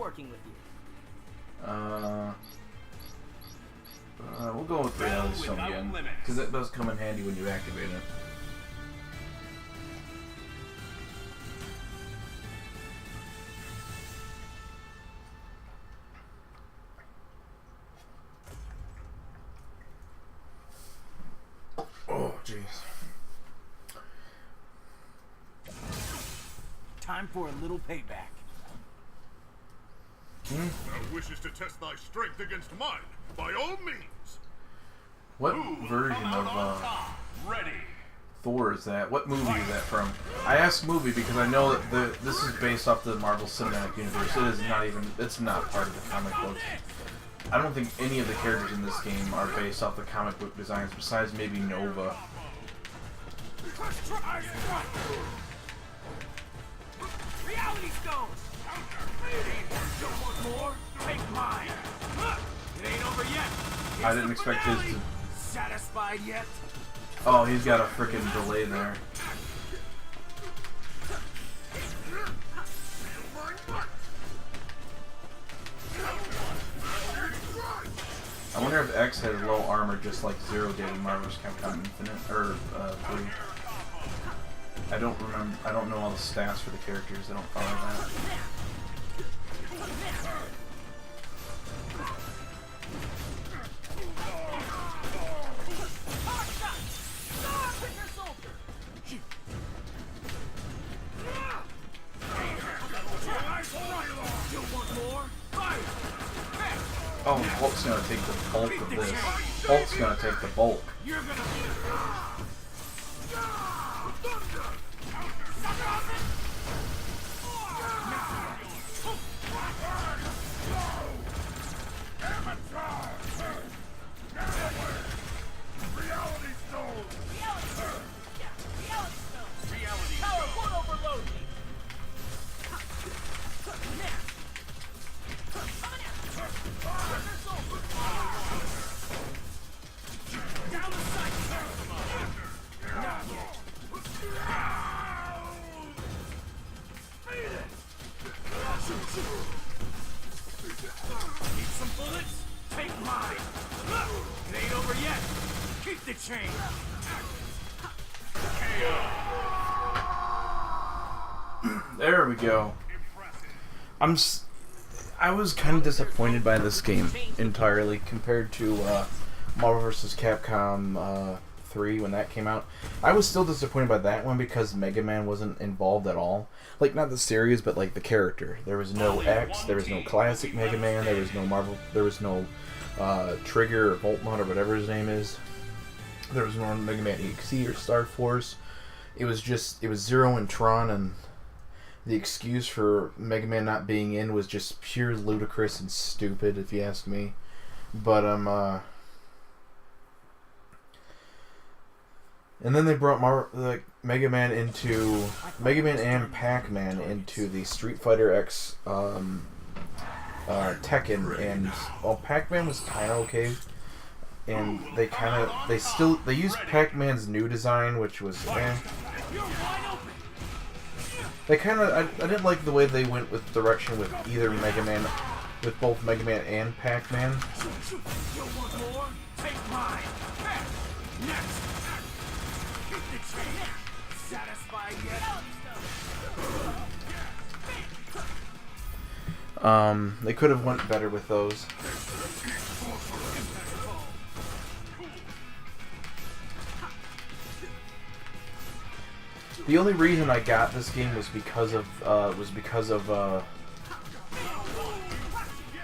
working with you. We'll go with reality stone again, because that does come in handy when you activate it. Oh, jeez. Time for a little payback. Thou wishes to test thy strength against mine, by all means. What version of Thor is that? What movie is that from? I ask movie because I know that this is based off the Marvel Cinematic Universe. It is not even. It's not part of the comic book. I don't think any of the characters in this game are based off the comic book designs, besides maybe Nova. Reality stones! Don't want more? Take mine! It ain't over yet! I didn't expect his to... Satisfied yet? Oh, he's got a freaking delay there. I wonder if X had low armor just like Zero did in Marvel's Capcom Infinite, or 3. I don't remember. I don't know all the stats for the characters. I don't follow that. Oh, Hulk's gonna take the bulk of this. Hulk's gonna take the bulk. Need some bullets? Take mine. It ain't over yet. Keep the chain. There we go. I was kind of disappointed by this game entirely compared to Marvel vs. Capcom 3 when that came out. I was still disappointed by that one because Mega Man wasn't involved at all. Like, not the series, but like the character. There was no X, there was no classic Mega Man, there was no Marvel, there was no Trigger or Voltmon or whatever his name is. There was no Mega Man EXE or Star Force. It was Zero and Tron, and the excuse for Mega Man not being in was just pure ludicrous and stupid, if you ask me. But and then they brought Mega Man and Pac-Man into the Street Fighter X Tekken, and Pac-Man was kind of okay, and they used Pac-Man's new design, which was They kind of, I didn't like the way they went with direction with either Mega Man, with both Mega Man and Pac-Man. They could have went better with those. The only reason I got this game was because of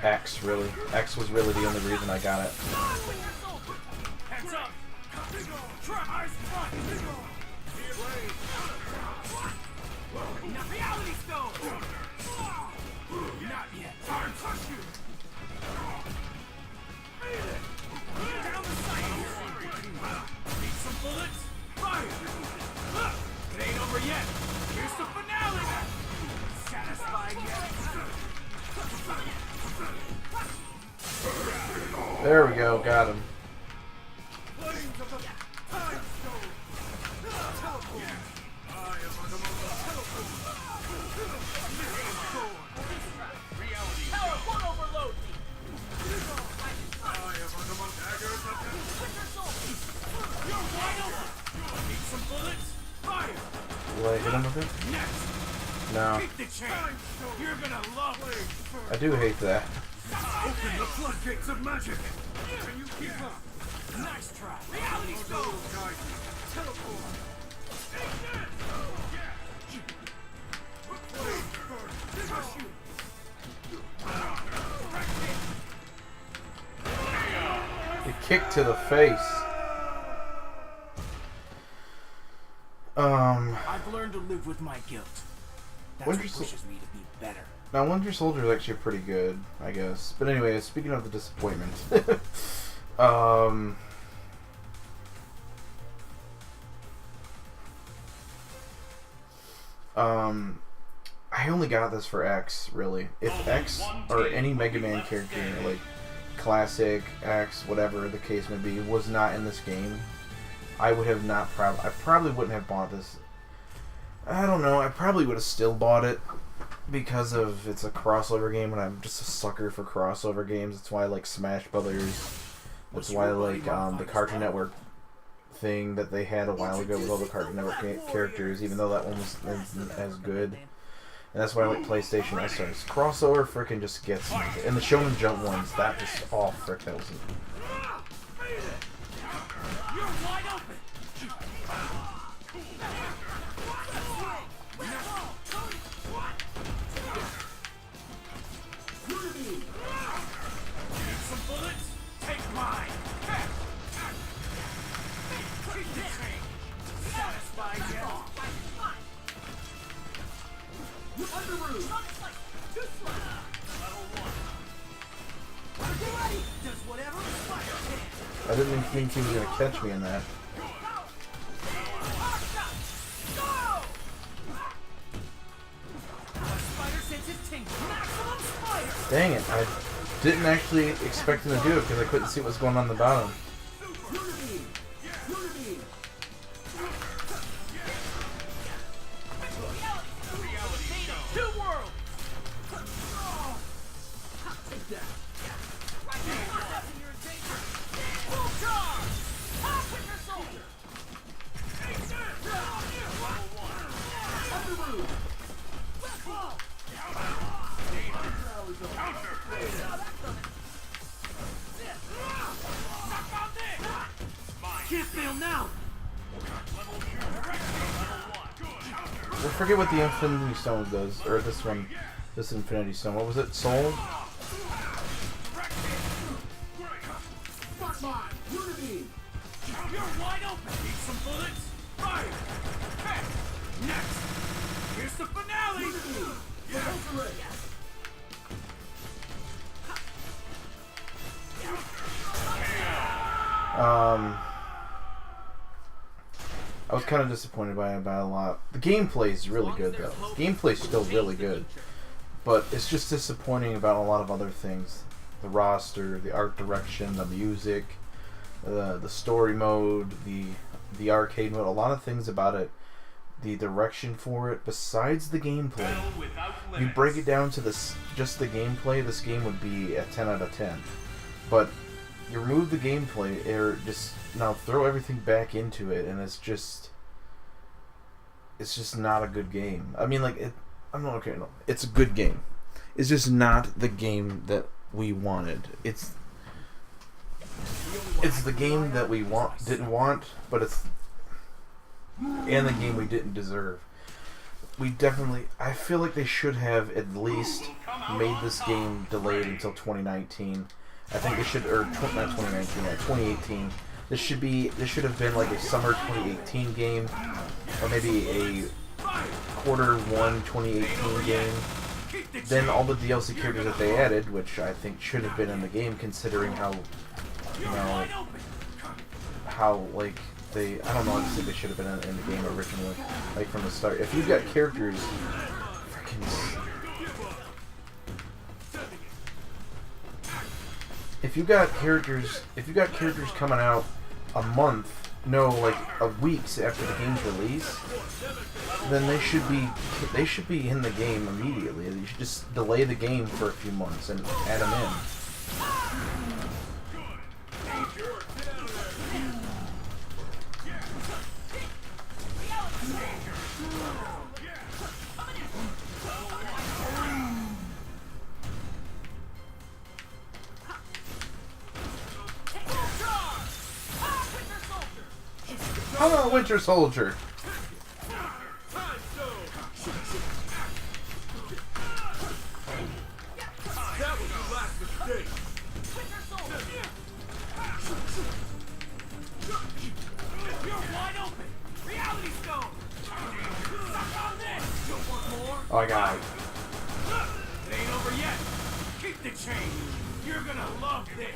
X, really. X was really the only reason I got it. Yet. Here's the finale. Satisfied yet? There we go, got him. I hit him with it? Next. No. Keep the chain. You're gonna love it. I do hate that. Open the floodgates of magic. Can you keep up? Nice try. Reality stone. Teleport. A kick to the face. I've learned to live with my guilt. That's what Winter pushes me to be better. Now, Winter Soldier is actually pretty good, I guess. But anyway, speaking of the disappointment, I only got this for X, really. If X or any Mega Man character, like Classic, X, whatever the case may be, was not in this game, I would have not I probably wouldn't have bought this. I don't know, I probably would have still bought it because of it's a crossover game and I'm just a sucker for crossover games. That's why I like Smash Brothers. That's why I like the Cartoon Network thing that they had a while ago with all the Cartoon Network characters, even though that one wasn't as good. And that's why I like PlayStation All-Stars. Crossover frickin' just gets me. And the Shonen Jump ones, that just, oh frick, that was... You're wide open. Need some bullets? Take mine. Satisfied yet? Does whatever a spider can. I didn't think he was going to catch me in that. Dang it, I didn't actually expect him to do it because I couldn't see what was going on the bottom. Can't fail now. I forget what the Infinity Stone does, or this one, this Infinity Stone. What was it? Soul? You're wide open. Need some bullets? Fire. Next. Here's the finale. I was kind of disappointed by it a lot. The gameplay is really good, though. The gameplay is still really good. But it's just disappointing about a lot of other things. The roster, the art direction, the music, the story mode, the arcade mode, a lot of things about it. The direction for it, besides the gameplay. If you break it down to just the gameplay, this game would be a 10 out of 10. But you remove the gameplay, or just now throw everything back into it, and it's just not a good game. I mean, like, I'm not okay. No, it's a good game. It's just not the game that we wanted. It's the game that we didn't want, but it's and the game we didn't deserve. I feel like they should have at least made this game delayed until 2019. I think they should, or not 2019, 2018. This should have been like a summer 2018 game, or maybe a quarter 1 2018 game. Then all the DLC characters that they added, which I think should have been in the game, considering how, like I don't know, I just think they should have been in the game originally, like from the start. If you've got characters, if you got characters coming out a month, like weeks after the game's release, then they should be in the game immediately. You should just delay the game for a few months and add them in. Come on, Winter Soldier. That was your last mistake. You're wide open. Reality stone. Suck on this. You want more? Oh my god. It ain't over yet. Keep the change. You're gonna love this.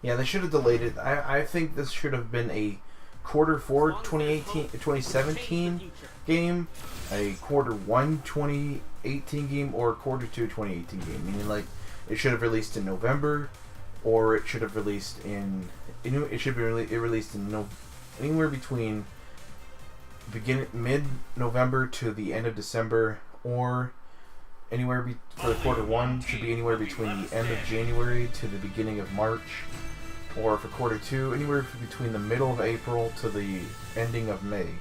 Yeah, they should have delayed it. I think this should have been a Q4 2017 game, a Q1 2018 game, or a Q2 2018 game. Meaning, like, it should have released in November, or it should have released in. It should be released in anywhere between mid-November to the end of December, or anywhere for the Q1 should be anywhere between the end of January to the beginning of March, or for Q2 anywhere between the middle of April to the ending of May.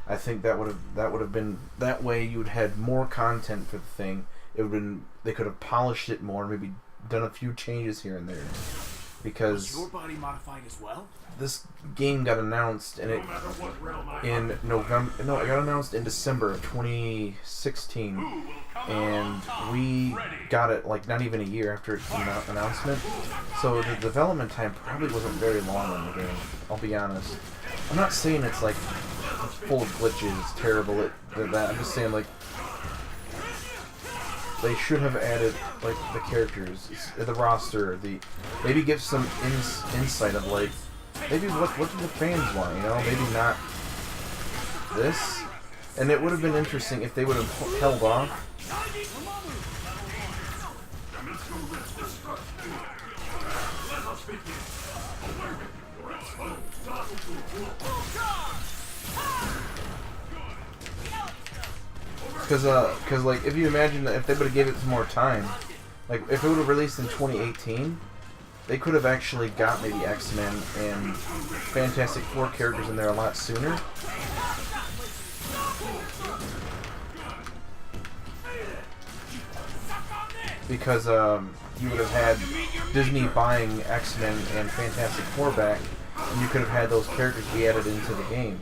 I think that would have been that way. You'd had more content for the thing. It would been they could have polished it more, maybe done a few changes here and there, because Was your body modified as well? this game got announced and it in November. No, it got announced in December of 2016, and we got it like not even a year after its announcement. So the development time probably wasn't very long on the game. I'll be honest. I'm not saying it's like full of glitches, terrible at that. I'm just saying like they should have added like the characters, the roster, maybe give some insight of like. Maybe what do the fans want, you know? Maybe not this. And it would have been interesting if they would have held off. Because like, if you imagine that if they would have given it some more time, like, if it would have released in 2018, they could have actually got maybe X-Men and Fantastic Four characters in there a lot sooner. Because you would have had Disney buying X-Men and Fantastic Four back, and you could have had those characters be added into the game.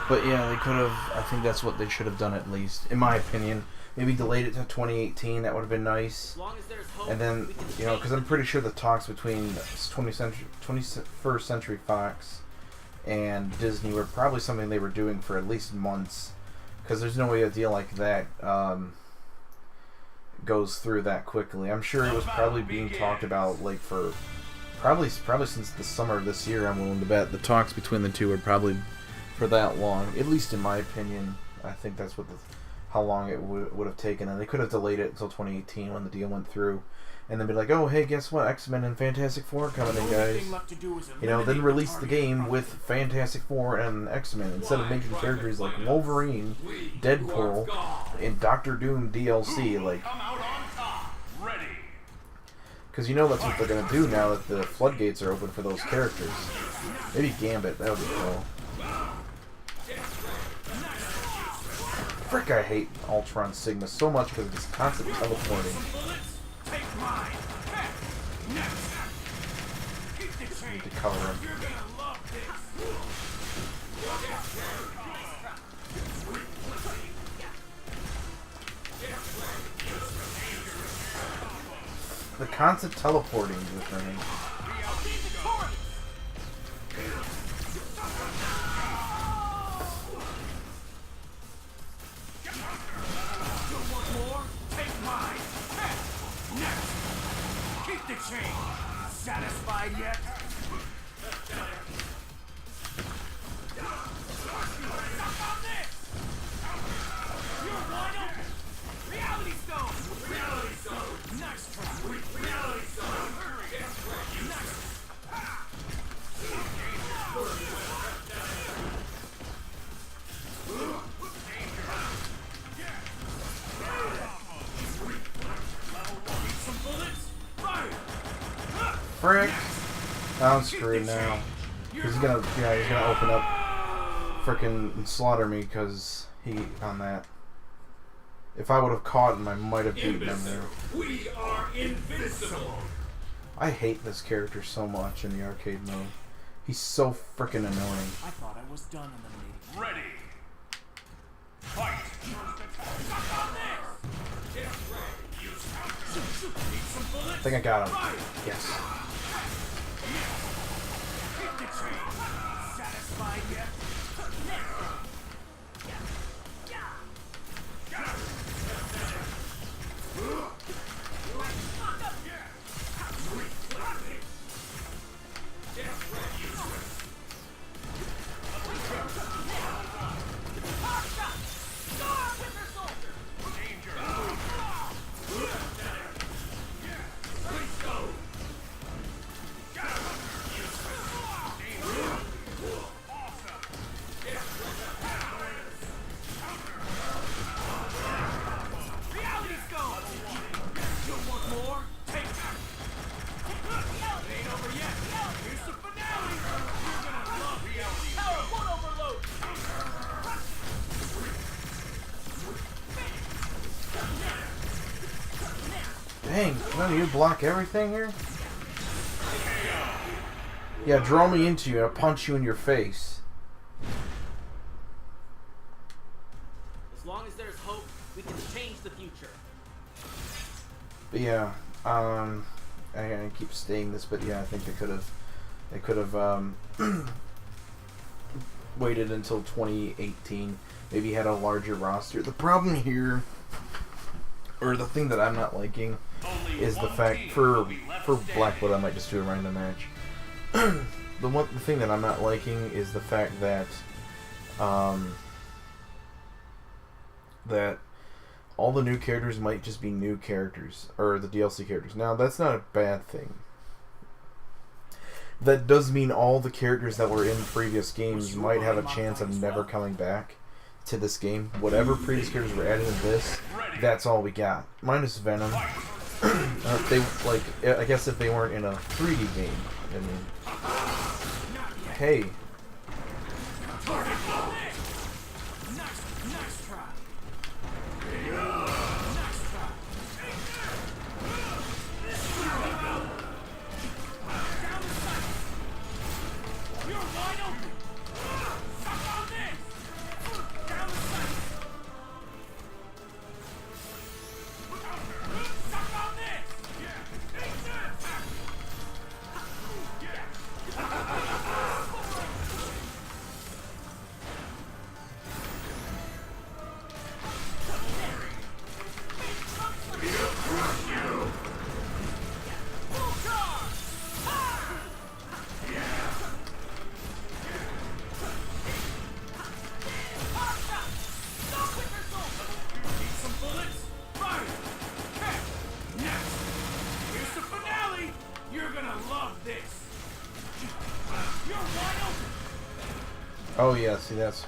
But yeah, they could have. I think that's what they should have done, at least, in my opinion. Maybe delayed it to 2018. That would have been nice. And then, you know, because I'm pretty sure the talks between 21st Century Fox and Disney were probably something they were doing for at least months. Because there's no way a deal like that goes through that quickly. I'm sure it was probably being talked about, like, for probably since the summer of this year. I'm willing to bet the talks between the two were probably for that long, at least in my opinion. I think that's what how long it would have taken, and they could have delayed it until 2018 when the deal went through, and then be like, oh hey, guess what, X-Men and Fantastic Four coming in, guys. You know, then release the game with Fantastic Four and X-Men instead of making characters like Wolverine, Deadpool, and Doctor Doom DLC, like. Because you know that's what they're gonna do now that the floodgates are open for those characters. Maybe Gambit, that would be cool. Frick, I hate Ultron Sigma so much because of this constant teleporting. Need to cover him. The constant teleporting is the thing. Satisfied yet? frick! I'm screwed now. He's gonna open up, frickin' and slaughter me because he on that. If I would have caught him, I might have beaten him there. We are invincible. I hate this character so much in the arcade mode. He's so frickin' annoying. I thought I was done eliminating. Ready. Fight. I think I got him. Yes. Satisfied yet? Dang, can you block everything here? Yeah, draw me into you. I'll punch you in your face. As long as there's hope, we can change the future. But yeah, I keep saying this, but yeah, I think they could have waited until 2018. Maybe had a larger roster. The problem here, or the thing that I'm not liking, is the fact for Blackwood, I might just do a random match. The thing that I'm not liking is the fact that that all the new characters might just be new characters, or the DLC characters. Now, that's not a bad thing. That does mean all the characters that were in previous games might have a chance of never coming back to this game. Whatever previous characters were added in this, that's all we got. Minus Venom. I guess if they weren't in a 3D game. I mean, hey. Nice try. You're wide open. Suck on this. Down the sight. Suck on this. Oh yeah, see that's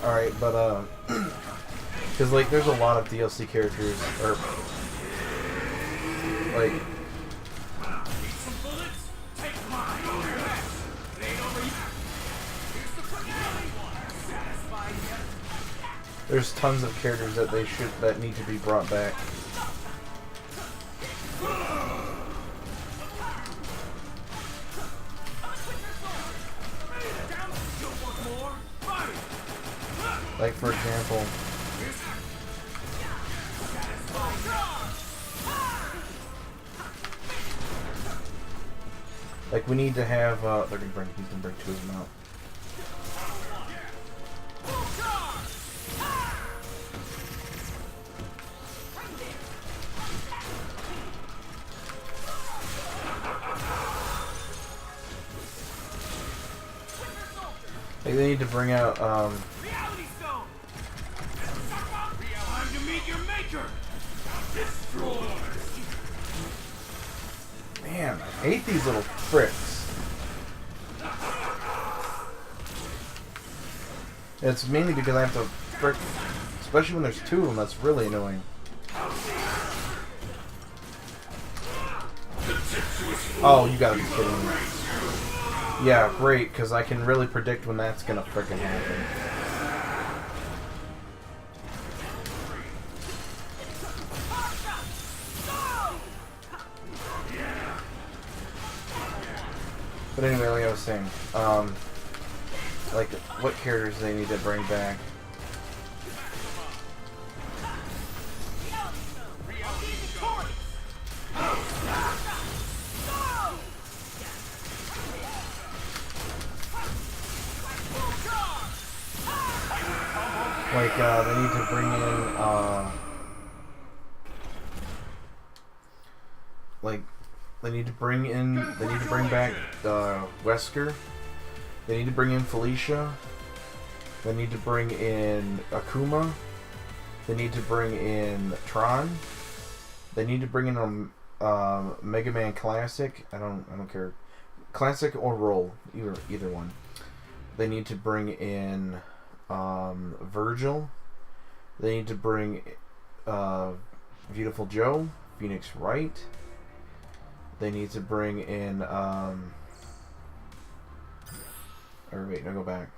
alright, but because like there's a lot of DLC characters, or like there's tons of characters that need to be brought back. Like for example, like we need to have he's gonna bring two of them out. Like they need to bring out man, I hate these little pricks. It's mainly because I have to frick, especially when there's two of them, that's really annoying. Contemptuous Oh, you gotta be kidding me. Yeah, great, because I can really predict when that's gonna frickin' happen. But anyway, like I was saying, like, what characters they need to bring back. Like, they need to bring in, like, they need to bring back, Wesker. They need to bring in Felicia. They need to bring in Akuma. They need to bring in Tron. They need to bring in Mega Man Classic. I don't care, Classic or Roll, either one. They need to bring in Virgil. They need to bring Beautiful Joe, Phoenix Wright. They need to bring in or wait, no, go back.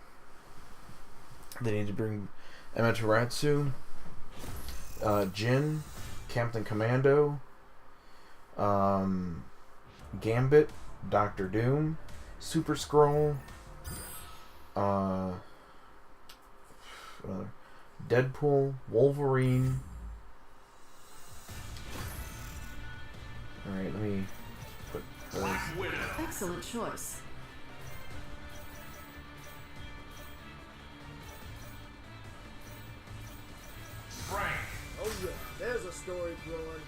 They need to bring Amaterasu, Jin, Captain Commando, Gambit, Doctor Doom, Super Skrull, Deadpool, Wolverine. Alright, let me put those. Excellent choice. Frank. Oh yeah, there's a story growing.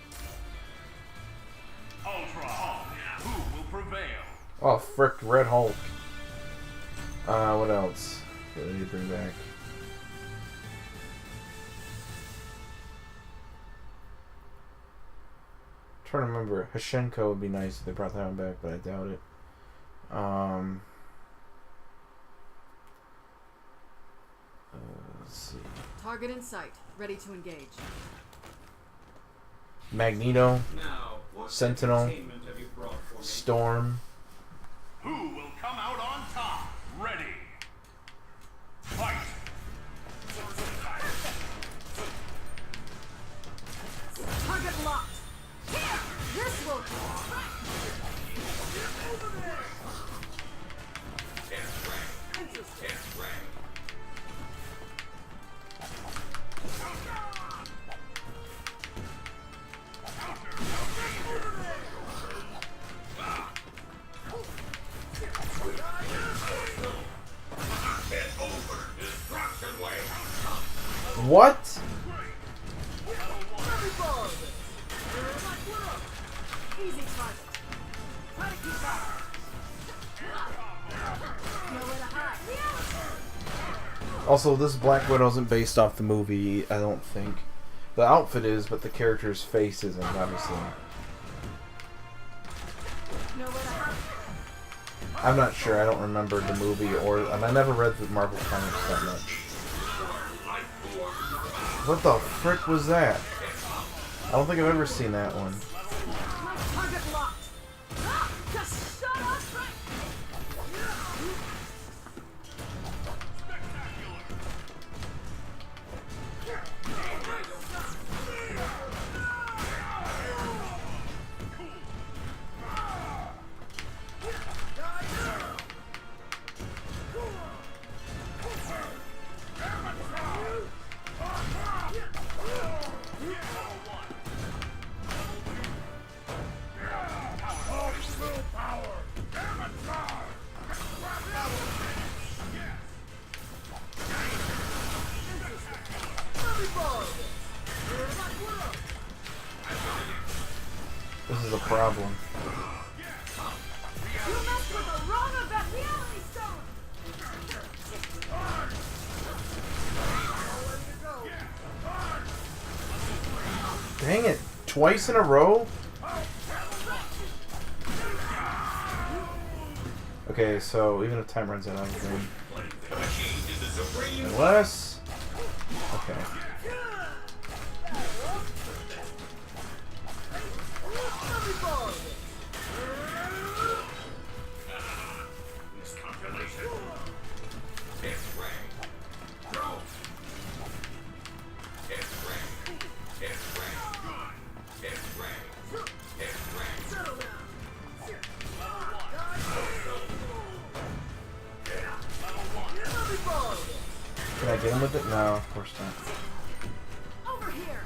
Ultra Hulk. Who will prevail? Oh, frick, Red Hulk. What else? What do I need to bring back? I'm trying to remember. Hashenko would be nice if they brought that one back, but I doubt it. Let's see. Target in sight. Ready to engage. Magneto, Now, what Sentinel, entertainment have you brought for me? Storm. Who will come out on top? Ready. Fight. Target locked. Here. This will. What? Easy target. Try to keep up. Nowhere to hide. Also, this Black Widow isn't based off the movie, I don't think. The outfit is, but the character's face isn't, obviously. Nowhere to hide. I'm not sure, I don't remember the movie, and I never read the Marvel comics that much. What the frick was that? I don't think I've ever seen that one. Target locked. Just shut up. This is a problem. You messed with the wrong event. Reality stone. Dang it! Twice in a row? Okay, so even if time runs out, I'm going. Unless. Okay. get him with it? No, of course not. Over here.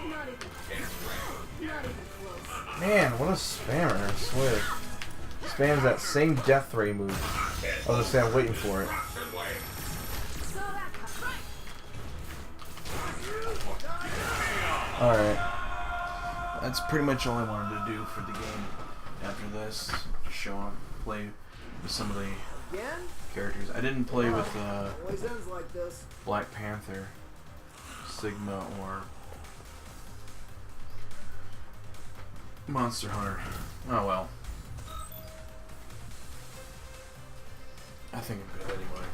Not even close. Man, what a spammer, I swear. Spams that same death ray move. I'll just say I'm waiting for it. So that cut right. Alright. That's pretty much all I wanted to do for the game. After this, just show up, play with some of the Again? characters. I didn't play with Always ends like this. Black Panther, Sigma, or Monster Hunter. Oh well. I think I'm good anyway.